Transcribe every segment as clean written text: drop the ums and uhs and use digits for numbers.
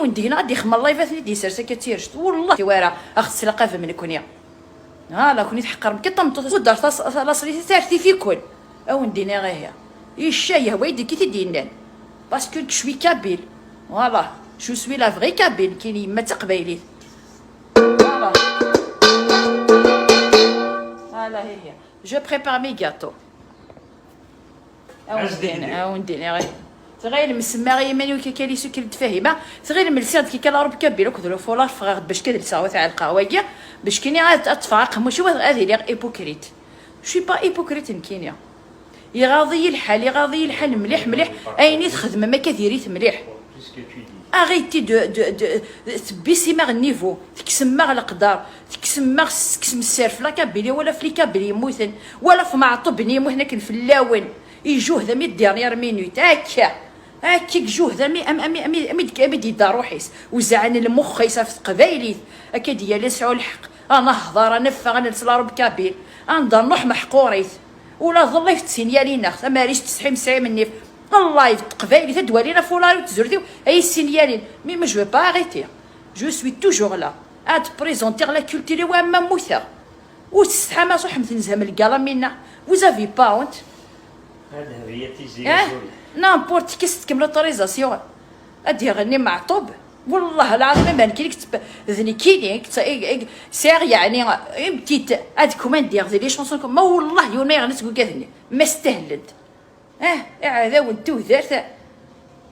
وندي هنا غادي يخمم الله يفاتني دي سرسه كتيرجت والله وارا اخت سلاقه من كونيا لا كوني تحقر كي طمطو ودارت لاصري تارتي في كل او ندينا غير هي الشاي هو يدي كي تدينان باسكو شوي كابيل فوالا جو سوي لا فغي كابيل كاين يما تقبايلي فوالا فوالا هي جو بريبار مي غاتو او ندينا غير غير المسمى غير ماني كالي سكر تفاهمه غير الملساد كي كلا ربك كبير كذلو فولار فغاد باش كذا ساعه تاع القهوه باش كيني عاد اتفاق ماشي هذه لي ايبوكريت شي با ايبوكريت كينيا يغاضي الحال مليح مليح ايني تخدم ما كثيريت مليح اغيتي دو تبيسي ماغ النيفو تكسم ماغ القدار تكسم السيرف لا كابيلي ولا في كابيلي موثن ولا في معطب نيمو هنا كن في اللاون يجوه ذا مي ديرنيير مينوت هكاك جوه ذا مي دي روحيس وزعن المخ يصافي قبايلي هكا ديالي سعو الحق انا هضر انا فا نسلا رب كابيل نضل نروح محقوريت ولا ظل تسينيالينا ماريش تسحي مسعي مني الله قبايلي تدوالينا فولاري تزرديو اي سينيالين مي ما جو با اريتي جو سوي توجور لا اد بريزونتيغ لا كولتيري واما موثا وتستحى ما صح مثل نزهم الكالا منا وزافي باونت هذا هي تيزي نامبورت كيس تكمل الطوريزاسيون ادي غني معطوب والله العظيم ما نكيك ذني كينيك سير يعني بتيت اد كومان دير لي شونسون ما والله يوم ما غنتقول كذني ما استهلت هذا وانتو ذات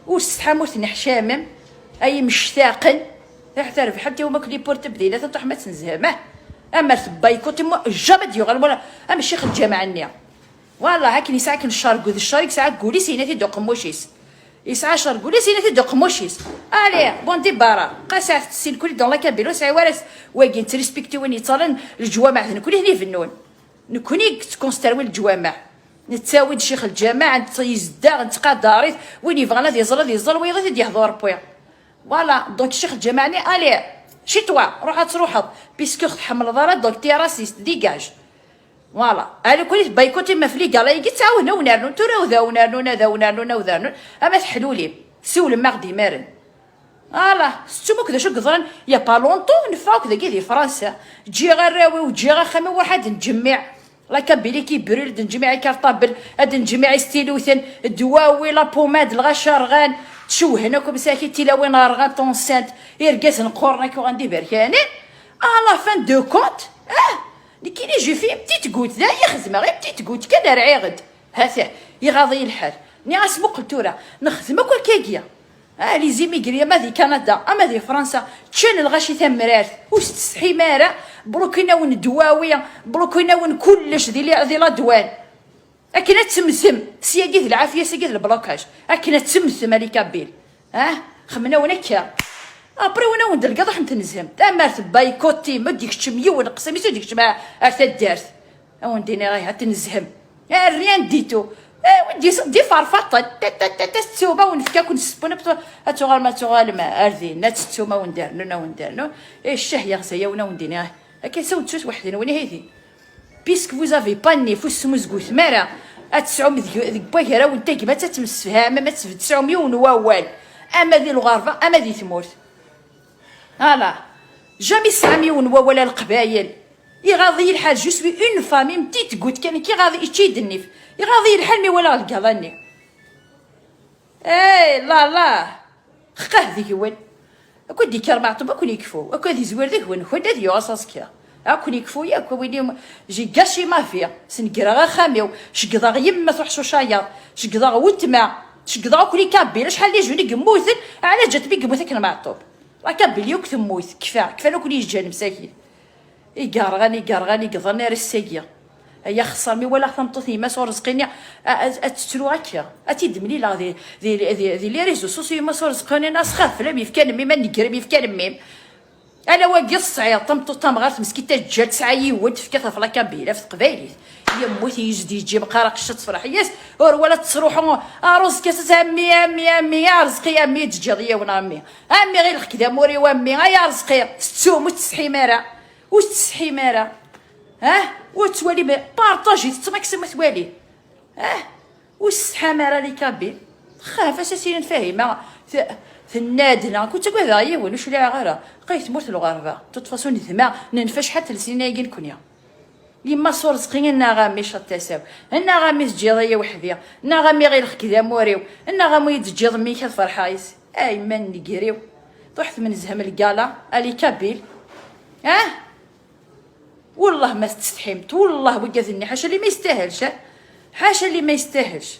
وستحموت نحشامم اي مشتاقن تعرف حتى هما كلي بورت بديله تطيح ما تنزهمه اما بايكوت جامد يغل ولا اما الشيخ الجامع النيا والله هاكني ساعه الشارق الشارق ساعه قولي سيناتي دوق موشيس يسعى شارق قولي سيناتي دوق موشيس الي بون دي بارا قاسع السين كل دون لا كابيلو ساعه وارس واقي تريسبكتي وين يتصالن الجوامع نكوني هني فنون نكوني تكونستروي الجوامع نتساوي الشيخ الجامع يزدا نتقا داريت وين يبغى لا يزل ويغي يحضر بويا فوالا دونك الشيخ الجامع الي شي توا روحات بيسكو تحمل ضرات دونك تي راسيست ديجاج فوالا انا كنت بايكوتي ما فلي قال يجي تعاون ونارنو ترى وذا اما تحلولي سول ما غدي مارن فوالا ستو كذا شو قدرن يا با لونطو نفاو كذا كي فرنسا تجي غير راوي وتجي غير خمي واحد نجمع لا كابيلي كي بريد نجمع كارطابل هاد نجمع ستيلوثن الدواوي لا بوماد الغشارغان تشوه هناكم ساكي تيلاوين رغان طونسانت يرقاس نقورنا كي غندي بركاني لا فان دو كونت لكن يجي فيه بتيت قوت ذا يخدم غير بتيت قوت كذا رعي غد هذا يغاضي الحال ني اسمو قلتورا نخدم كل كاكيا لي زيميغريا ما ذي كندا اما ذي فرنسا تشان الغاشي ثمرات واش تستحي مارا بروكينا ون دواويه بروكينا ون كلش ذي لا دوان اكنا تسمسم سياقي العافيه سياقي البلوكاج اكنا تسمسم عليك كابيل خمنا ونكا ابري وانا وندلقى راح نتنزهم تمارت بايكوتي ما ديك الشميه ونقسم يسو ديك الشمع دارت او ندينا غير تنزهم ريان ديتو ودي دي فرفطه تسوبه ونفكاك ونسبونه اتوغال ما توغال ما ارذين نتسوما وندارنو الشهيه غزايه ونا وندينا هكا ساو تشوت وحدين وين هذي بيسك فوزافي باني فوس مزقوث مارا اتسعو ذيك باكرا وانت كيما تتمسفها ما تسعو مليون ووال اما ذي الغرفه اما ذي ثمورت هلا جامي ساميون ولا القبايل يغاضي الحال جو سوي اون فامي متيت قوت كان كي غاضي يتشيد النيف يغاضي الحال مي ولا القضاني لا خاه ذيك وين اكو ديك معطوب اكو يكفو اكو ذي زوير ذيك وين خد ذي واساسكيا اكو يكفو يا اكو وين جي قاشي مافيا سنقرا غا خاميو شقضا يما تروح شوشايا شقضا وتما شقضا كلي كابيل شحال لي جوني قموثن على جات بي قموثك كان معطوب راك بليوك تموت كفا لو كل يجان مساكين يقارغاني قضاني رساقيا هيا خسر مي ولا ثمطوثي ما صور رزقيني اتترو هكا اتيدمني لا ذي لي ريزو سوسيو ما صور رزقيني ناس خاف لا ميفكان ميم نقرا ميفكان ميم انا واقي الصعيط طمطو طمغات مسكيته جات سعاي ود في كثف لا كابيله في قبايلي يموت يجدي يجيب قارق الشط فرحياس ولا تصروحوا رز كاس امي يا رزقي يا امي تجاضيه ونامي امي غير كذا موري وامي يا رزقي ستوم وتسحي مارا واش تسحي مارا وتولي بارطاجي تماكسيم توالي واش تسحى مارا لي كابيل خاف اساسيا فاهمه ثنادنا كنت تقول هذا يوين وش لا غيره قيت موت الغربة تطفصون ثما ننفش حتى لسنين يجين كونيا يما صور زقين غامي شتاساو غامي تجيضية وحدية غامي غير كذا موريو غامي تجيض ميكا فرحايس اي من نقريو طحت من زهم القالة الي كابيل والله ما استحمت والله وقاذني حاشا اللي ما يستاهلش حاشا اللي ما يستاهلش